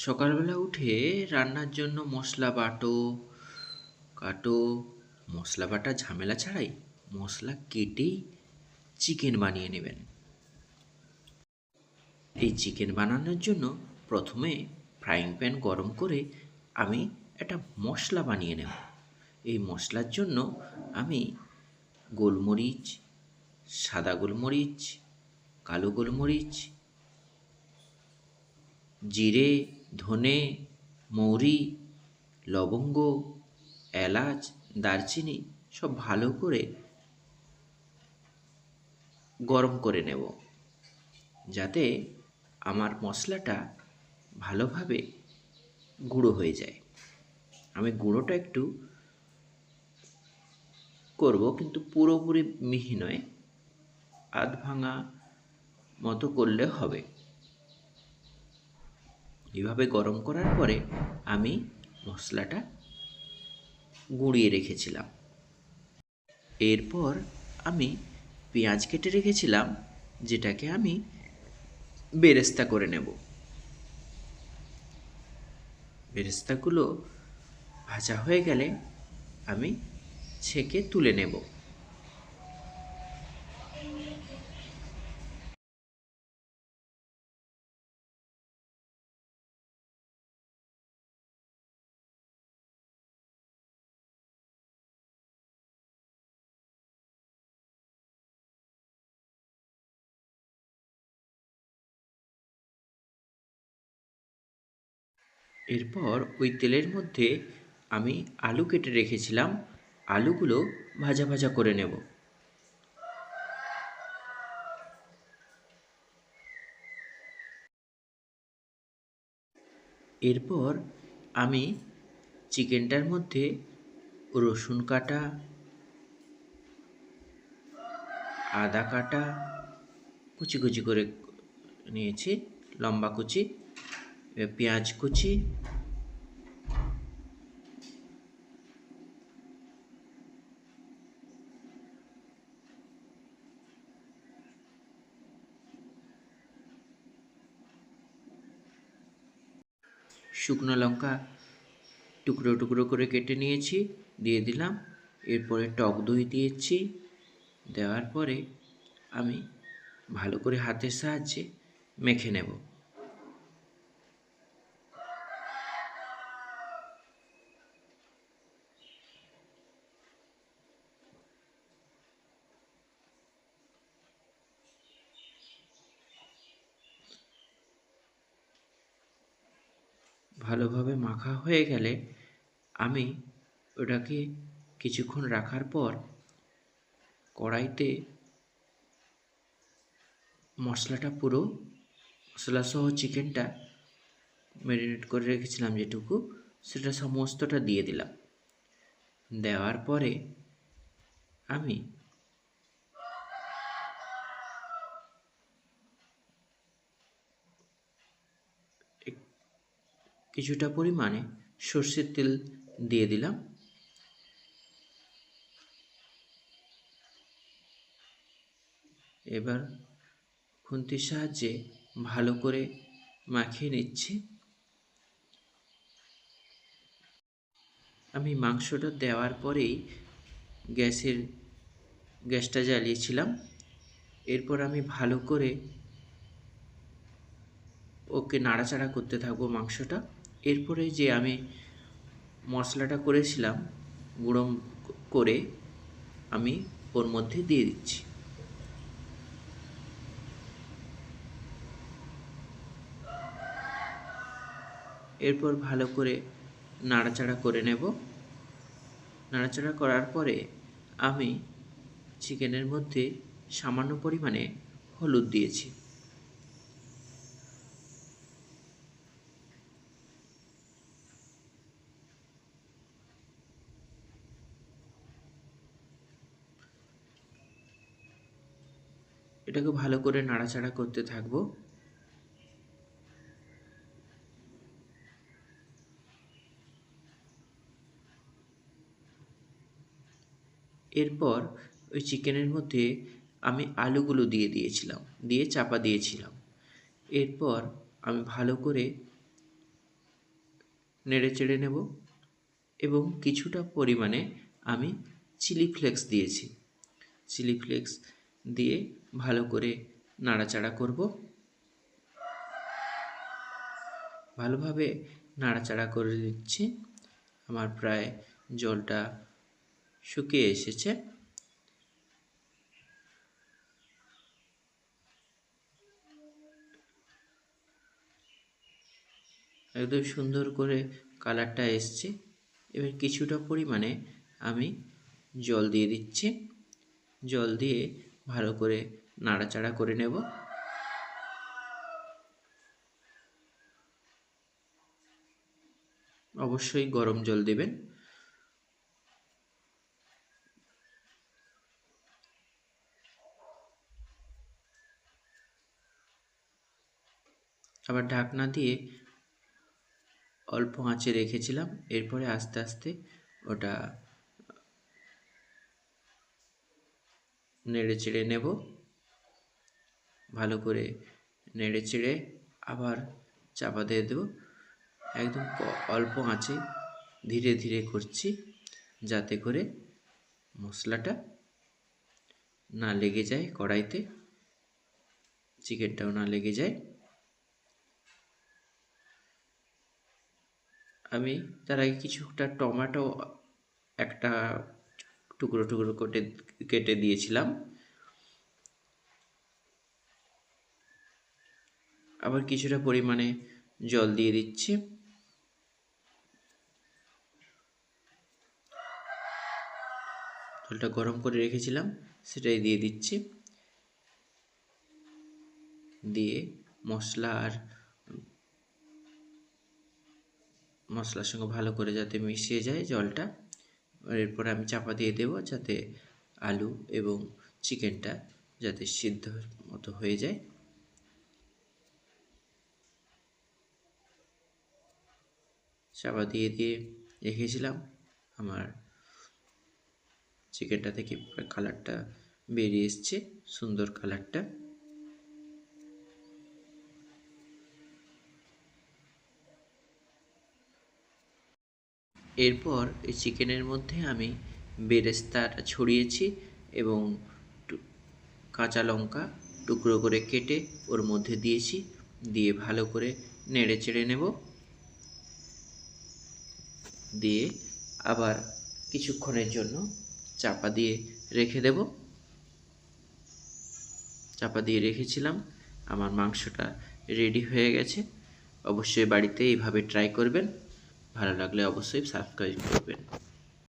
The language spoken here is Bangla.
সকালবেলা উঠে রান্নার জন্য মশলা বাটো, কাটো। মশলা বাটা ঝামেলা ছাড়াই মশলা কেটেই চিকেন বানিয়ে নেবেন। এই চিকেন বানানোর জন্য প্রথমে ফ্রাইং প্যান গরম করে আমি একটা মশলা বানিয়ে নেব। এই মশলার জন্য আমি গোলমরিচ, সাদা গোলমরিচ, কালো গোলমরিচ, জিরে, ধনে, মৌরি, লবঙ্গ, এলাচ, দারচিনি সব ভালো করে গরম করে নেব, যাতে আমার মশলাটা ভালোভাবে গুঁড়ো হয়ে যায়। আমি গুঁড়োটা একটু করব, কিন্তু পুরোপুরি মিহি নয়, আধ ভাঙা মতো করলে হবে। এভাবে গরম করার পরে আমি মশলাটা গুঁড়িয়ে রেখেছিলাম। এরপর আমি পেঁয়াজ কেটে রেখেছিলাম, যেটাকে আমি বেরেস্তা করে নেব। বেরেস্তাগুলো ভাজা হয়ে গেলে আমি ছেঁকে তুলে নেব। এরপর ওই তেলের মধ্যে আমি আলু কেটে রেখেছিলাম, আলুগুলো ভাজা ভাজা করে নেব। এরপর আমি চিকেনটার মধ্যে রসুন কাটা, আদা কাটা কুচি কুচি করে নিয়েছি, লম্বা কুচি, পেঁয়াজ কুচি, শুকনো লঙ্কা টুকরো টুকরো করে কেটে নিয়েছি, দিয়ে দিলাম। এরপরে টক দই দিয়েছি, দেওয়ার পরে আমি ভালো করে হাতের সাহায্যে মেখে নেব। ভালোভাবে মাখা হয়ে গেলে আমি ওটাকে কিছুক্ষণ রাখার পর কড়াইতে মশলাটা পুরো, মশলাসহ চিকেনটা ম্যারিনেট করে রেখেছিলাম যেটুকু, সেটা সমস্তটা দিয়ে দিলাম। দেওয়ার পরে আমি কিছুটা পরিমাণে সর্ষের তেল দিয়ে দিলাম। এবার খুন্তির সাহায্যে ভালো করে মাখিয়ে নিচ্ছি। আমি মাংসটা দেওয়ার পরেই গ্যাসটা জ্বালিয়েছিলাম। এরপর আমি ভালো করে ওকে নাড়াচাড়া করতে থাকবো মাংসটা। এরপরে যে আমি মশলাটা করেছিলাম গুঁড়ো করে, আমি ওর মধ্যে দিয়ে দিচ্ছি। এরপর ভালো করে নাড়াচাড়া করে নেব। নাড়াচাড়া করার পরে আমি চিকেনের মধ্যে সামান্য পরিমাণে হলুদ দিয়েছি। এটাকে ভালো করে নাড়াচাড়া করতে থাকবো। এরপর ওই চিকেনের মধ্যে আমি আলুগুলো দিয়ে দিয়েছিলাম, দিয়ে চাপা দিয়েছিলাম। এরপর আমি ভালো করে নেড়ে চেড়ে নেব এবং কিছুটা পরিমাণে আমি চিলি ফ্লেক্স দিয়েছি। চিলি ফ্লেক্স দিয়ে ভালো করে নাড়াচাড়া করব। ভালোভাবে নাড়াচাড়া করে দিচ্ছি। আমার প্রায় জলটা শুকিয়ে এসেছে। একদম সুন্দর করে কালারটা এসছে। এবার কিছুটা পরিমাণে আমি জল দিয়ে দিচ্ছি। জল দিয়ে ভালো করে নাড়াচাড়া করে নেব। অবশ্যই গরম জল দেবেন। আবার ঢাকনা দিয়ে অল্প আঁচে রেখেছিলাম। এরপরে আস্তে আস্তে ওটা নেড়ে চেড়ে নেব। ভালো করে নেড়ে চেড়ে আবার চাপা দিয়ে দেব। একদম অল্প আঁচে ধীরে ধীরে করছি, যাতে করে মশলাটা না লেগে যায় কড়াইতে, চিকেনটাও না লেগে যায়। আমি তার আগে কিছুটা টমেটো একটা টুকরো টুকরো করে কেটে দিয়েছিলাম। আবার কিছুটা পরিমাণে জল দিয়ে দিচ্ছি। জলটা গরম করে রেখেছিলাম, সেটাই দিয়ে দিচ্ছি। দিয়ে মশলার সঙ্গে ভালো করে যাতে মিশিয়ে যায় জলটা। এরপর আমি চাপা দিয়ে দেব, যাতে আলু এবং চিকেনটা যাতে সিদ্ধ মতো হয়ে যায়। চাপা দিয়ে রেখেছিলাম। আমার চিকেনটা থেকে কালারটা বেরিয়ে এসছে, সুন্দর কালারটা। এরপর এই চিকেনের মধ্যে আমি বেরেস্তাটা ছড়িয়েছি এবং কাঁচা লঙ্কা টুকরো করে কেটে ওর মধ্যে দিয়েছি। দিয়ে ভালো করে নেড়ে চেড়ে নেব। দিয়ে আবার কিছুক্ষণের জন্য চাপা দিয়ে রেখে দেব। চাপা দিয়ে রেখেছিলাম। আমার মাংসটা রেডি হয়ে গেছে। অবশ্যই বাড়িতে এইভাবে ট্রাই করবেন। ভালো লাগলে অবশ্যই সাবস্ক্রাইব করবেন।